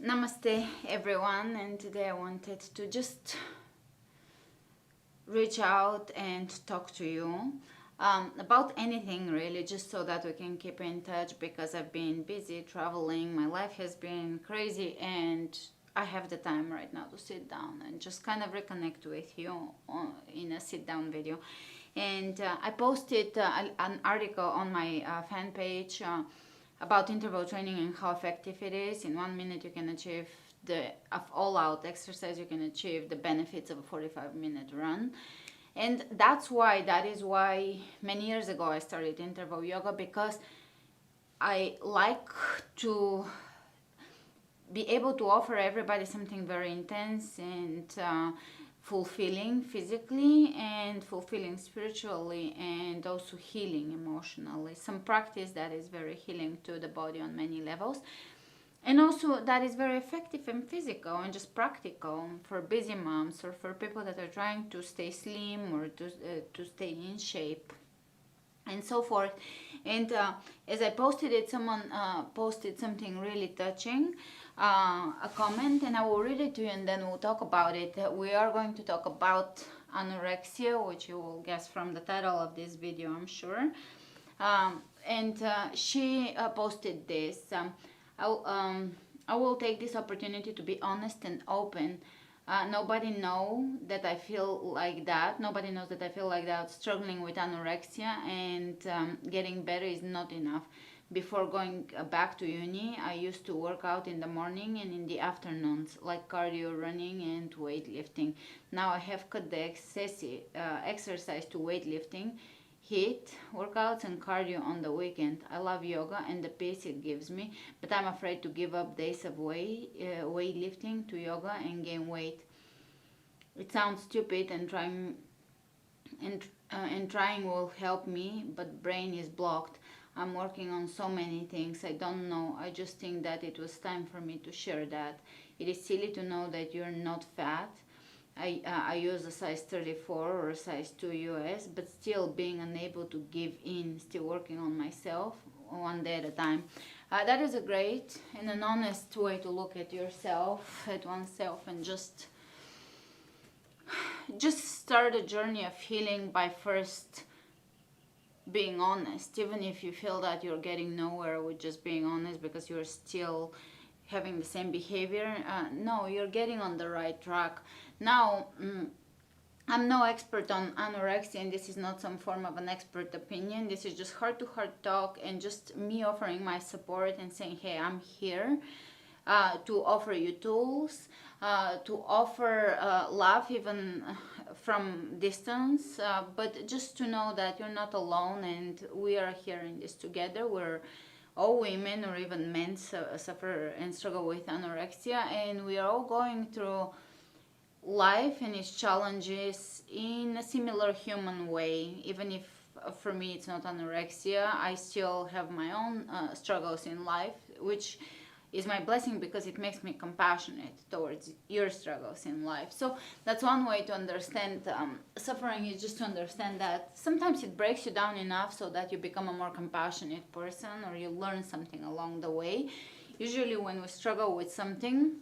Namaste everyone, and today I wanted to just reach out and talk to you about anything really, just so that we can keep in touch, because I've been busy traveling, my life has been crazy, and I have the time right now to sit down and just kind of reconnect with you in a sit down video. And I posted an article on my fan page about interval training and how effective it is. In 1 minute you can achieve of all out exercise, you can achieve the benefits of a 45-minute run. And that is why many years ago I started interval yoga, because I like to be able to offer everybody something very intense and fulfilling physically and fulfilling spiritually, and also healing emotionally. Some practice that is very healing to the body on many levels, and also that is very effective and physical and just practical for busy moms or for people that are trying to stay slim or to stay in shape and so forth. And as I posted it, someone posted something really touching, a comment, and I will read it to you and then we'll talk about it. We are going to talk about anorexia, which you will guess from the title of this video, I'm sure. And she posted this. I will take this opportunity to be honest and open. Nobody knows that I feel like that. Nobody knows that I feel like that. Struggling with anorexia and getting better is not enough. Before going back to uni, I used to work out in the morning and in the afternoons, like cardio, running, and weightlifting. Now I have cut the excessive exercise to weightlifting, HIIT workouts, and cardio on the weekend. I love yoga and the peace it gives me, but I'm afraid to give up days of weightlifting to yoga and gain weight. It sounds stupid, and trying will help me, but brain is blocked. I'm working on so many things. I don't know. I just think that it was time for me to share that. It is silly to know that you're not fat. I use a size 34 or a size 2 US, but still being unable to give in, still working on myself one day at a time. That is a great and an honest way to look at yourself, at oneself, and just start a journey of healing by first being honest, even if you feel that you're getting nowhere with just being honest because you're still having the same behavior. No, you're getting on the right track. Now, I'm no expert on anorexia, and this is not some form of an expert opinion. This is just heart-to-heart talk and just me offering my support and saying, hey, I'm here to offer you tools, to offer love even from distance, but just to know that you're not alone and we are here in this together. We're all women or even men suffer and struggle with anorexia, and we are all going through life and its challenges in a similar human way. Even if for me it's not anorexia, I still have my own struggles in life, which is my blessing because it makes me compassionate towards your struggles in life. So that's one way to understand suffering, is just to understand that sometimes it breaks you down enough so that you become a more compassionate person, or you learn something along the way. Usually when we struggle with something,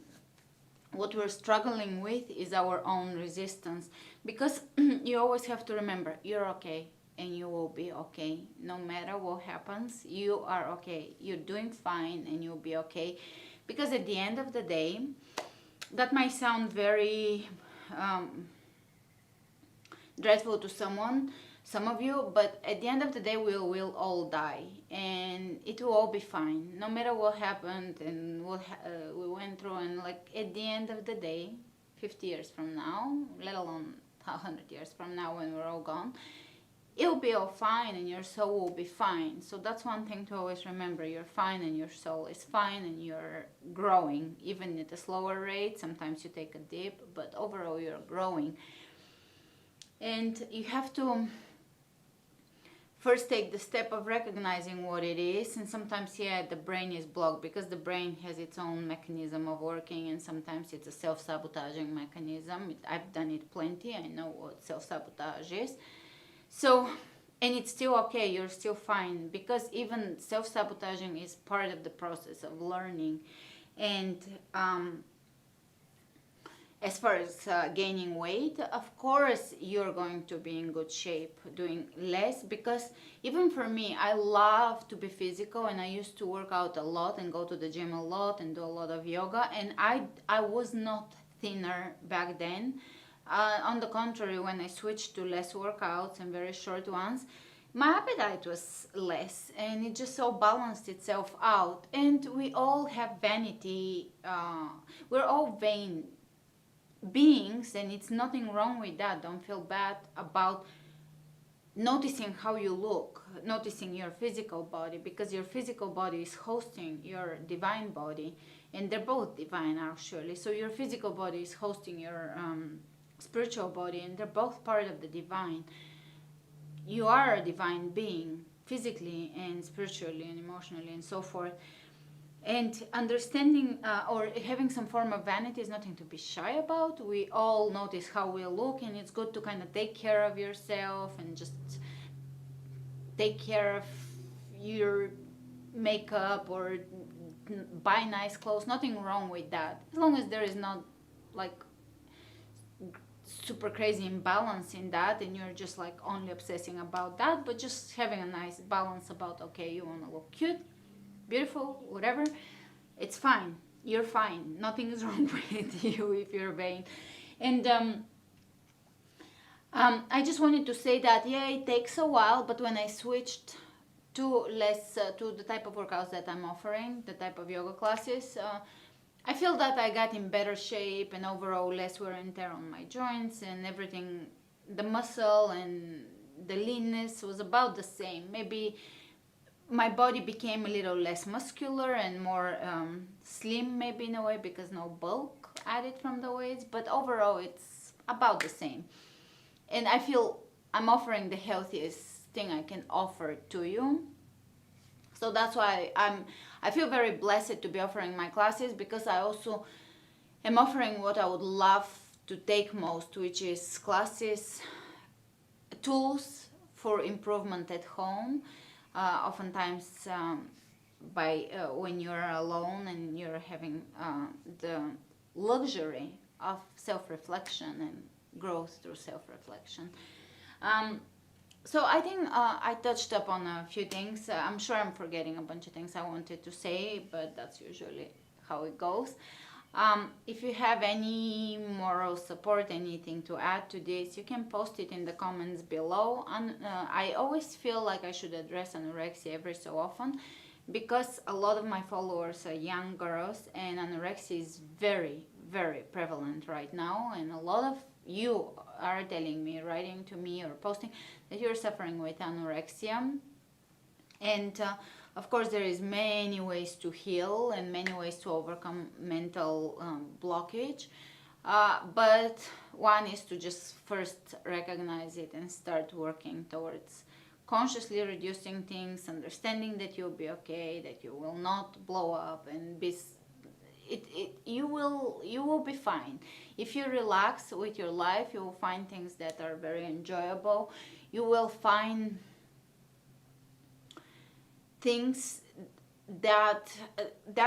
what we're struggling with is our own resistance, because you always have to remember you're okay and you will be okay. No matter what happens, you are okay. You're doing fine and you'll be okay. Because at the end of the day, that might sound very dreadful to some of you, but at the end of the day, we will all die and it will all be fine. No matter what happened and what we went through, and like at the end of the day, 50 years from now, let alone 100 years from now when we're all gone, it'll be all fine and your soul will be fine. So that's one thing to always remember. You're fine and your soul is fine, and you're growing, even at a slower rate. Sometimes you take a dip, but overall you're growing. And you have to first take the step of recognizing what it is. And sometimes, yeah, the brain is blocked because the brain has its own mechanism of working, and sometimes it's a self-sabotaging mechanism. I've done it plenty. I know what self-sabotage is. So, and it's still okay, you're still fine, because even self-sabotaging is part of the process of learning. And as far as gaining weight, of course you're going to be in good shape doing less, because even for me, I love to be physical, and I used to work out a lot and go to the gym a lot and do a lot of yoga, and I was not thinner back then. On the contrary, when I switched to less workouts and very short ones, my appetite was less, and it just so balanced itself out. And we all have vanity, we're all vain beings, and it's nothing wrong with that. Don't feel bad about noticing how you look, noticing your physical body, because your physical body is hosting your divine body, and they're both divine actually. So your physical body is hosting your spiritual body, and they're both part of the divine. You are a divine being, physically and spiritually and emotionally and so forth. And understanding or having some form of vanity is nothing to be shy about. We all notice how we look, and it's good to kind of take care of yourself and just take care of your makeup or buy nice clothes. Nothing wrong with that, as long as there is not like super crazy imbalance in that, and you're just like only obsessing about that, but just having a nice balance about, okay, you want to look cute, beautiful, whatever, it's fine. You're fine. Nothing is wrong with you if you're vain. And I just wanted to say that, yeah, it takes a while, but when I switched to less, to the type of workouts that I'm offering, the type of yoga classes, I feel that I got in better shape, and overall less wear and tear on my joints and everything. The muscle and the leanness was about the same. Maybe my body became a little less muscular and more slim, maybe in a way, because no bulk added from the weights, but overall it's about the same. And I feel I'm offering the healthiest thing I can offer to you. So that's why I feel very blessed to be offering my classes, because I also am offering what I would love to take most, which is classes, tools for improvement at home. Oftentimes by when you're alone and you're having the luxury of self-reflection and growth through self-reflection. So I think I touched upon a few things. I'm sure I'm forgetting a bunch of things I wanted to say, but that's usually how it goes. If you have any moral support, anything to add to this, you can post it in the comments below. I always feel like I should address anorexia every so often, because a lot of my followers are young girls, and anorexia is very, very prevalent right now, and a lot of you are telling me, writing to me or posting, that you're suffering with anorexia. And of course there is many ways to heal and many ways to overcome mental blockage, but one is to just first recognize it and start working towards consciously reducing things, understanding that you'll be okay, that you will not blow up, and you will be fine. If you relax with your life, you will find things that are very enjoyable. You will find things that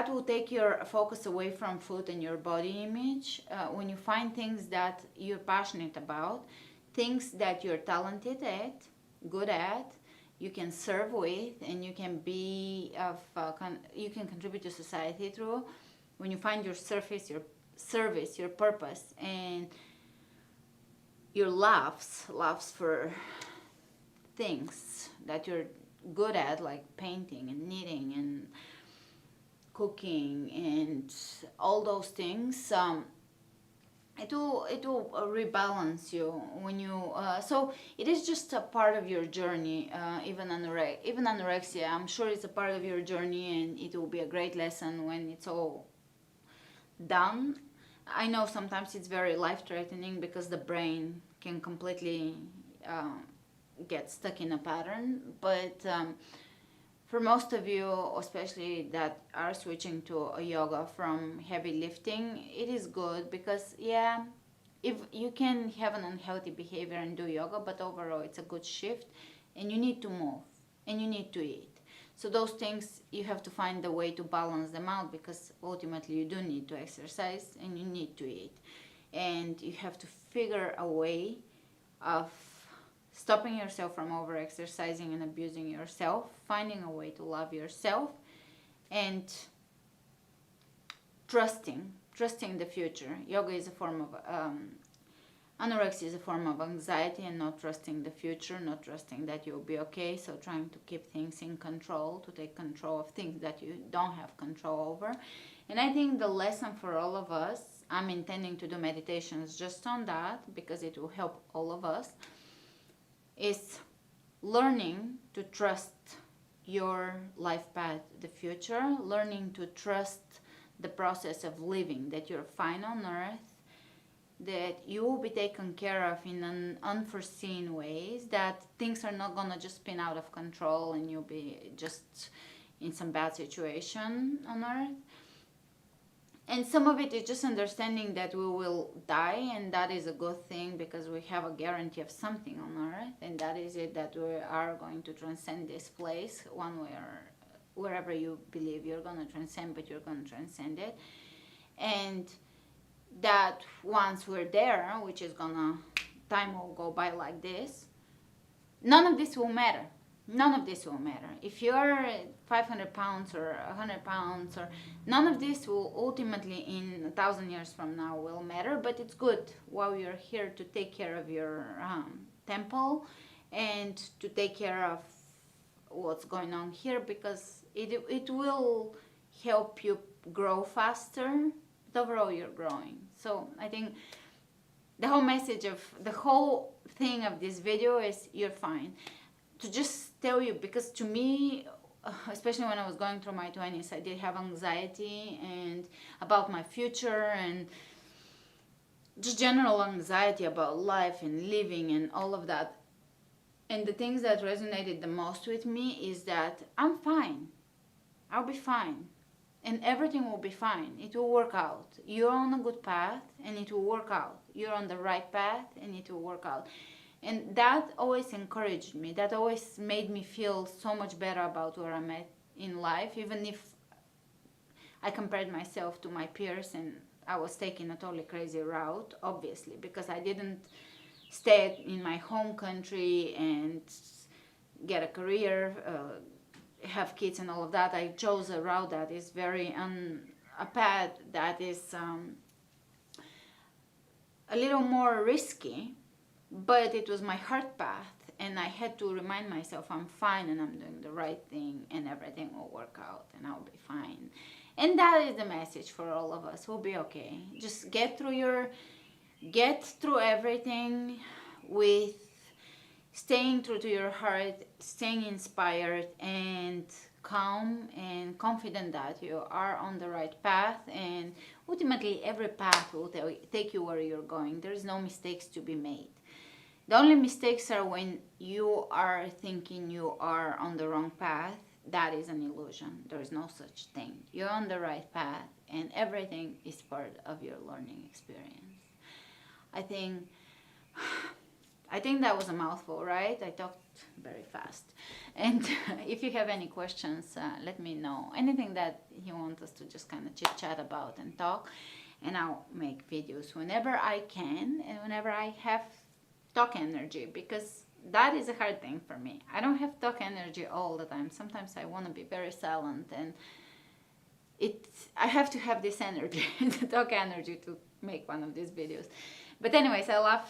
will take your focus away from food and your body image. When you find things that you're passionate about, things that you're talented at, good at, you can serve with, and you can be of you can contribute to society through. When you find your service, your purpose, and your loves for things that you're good at, like painting and knitting and cooking and all those things, it will rebalance you when you so it is just a part of your journey. Even anorexia, I'm sure it's a part of your journey, and it will be a great lesson when it's all done. I know sometimes it's very life-threatening, because the brain can completely get stuck in a pattern, but for most of you, especially that are switching to a yoga from heavy lifting, it is good, because yeah, if you can have an unhealthy behavior and do yoga, but overall it's a good shift, and you need to move and you need to eat. So those things, you have to find a way to balance them out, because ultimately you do need to exercise and you need to eat. And you have to figure a way of stopping yourself from over-exercising and abusing yourself, finding a way to love yourself, and trusting the future. Yoga is a form of anorexia is a form of anxiety, and not trusting the future, not trusting that you'll be okay. So trying to keep things in control, to take control of things that you don't have control over. And I think the lesson for all of us, I'm intending to do meditations just on that, because it will help all of us, is learning to trust your life path, the future, learning to trust the process of living, that you're fine on earth, that you will be taken care of in an unforeseen ways, that things are not gonna just spin out of control and you'll be just in some bad situation on earth. And some of it is just understanding that we will die, and that is a good thing, because we have a guarantee of something on earth, and that is it, that we are going to transcend this place one way or wherever you believe you're going to transcend, but you're going to transcend it. And that once we're there, which is gonna, time will go by like this, none of this will matter. None of this will matter. If you're 500 pounds or 100 pounds, or none of this will ultimately in 1,000 years from now will matter. But it's good while you're here to take care of your temple and to take care of what's going on here, because it will help you grow faster. But overall, you're growing. So I think the whole message of the whole thing of this video is you're fine. To just tell you, because to me, especially when I was going through my 20s, I did have anxiety and about my future, and just general anxiety about life and living and all of that. And the things that resonated the most with me is that I'm fine. I'll be fine. And everything will be fine. It will work out. You're on a good path and it will work out. You're on the right path and it will work out. And that always encouraged me. That always made me feel so much better about where I'm at in life, even if I compared myself to my peers and I was taking a totally crazy route, obviously, because I didn't stay in my home country and get a career, have kids and all of that. I chose a route that is very, a path that is a little more risky, but it was my heart path, and I had to remind myself I'm fine and I'm doing the right thing and everything will work out and I'll be fine. And that is the message for all of us. We'll be okay. Just get through everything with staying true to your heart, staying inspired and calm and confident that you are on the right path, and ultimately every path will take you where you're going. There is no mistakes to be made. The only mistakes are when you are thinking you are on the wrong path. That is an illusion. There is no such thing. You're on the right path and everything is part of your learning experience. I think that was a mouthful, right? I talked very fast. And if you have any questions, let me know. Anything that you want us to just kind of chit chat about and talk, and I'll make videos whenever I can and whenever I have talk energy, because that is a hard thing for me. I don't have talk energy all the time. Sometimes I want to be very silent, and I have to have this energy, the talk energy, to make one of these videos. But anyways, I love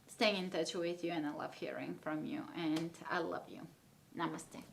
staying in touch with you and I love hearing from you, and I love you. Namaste.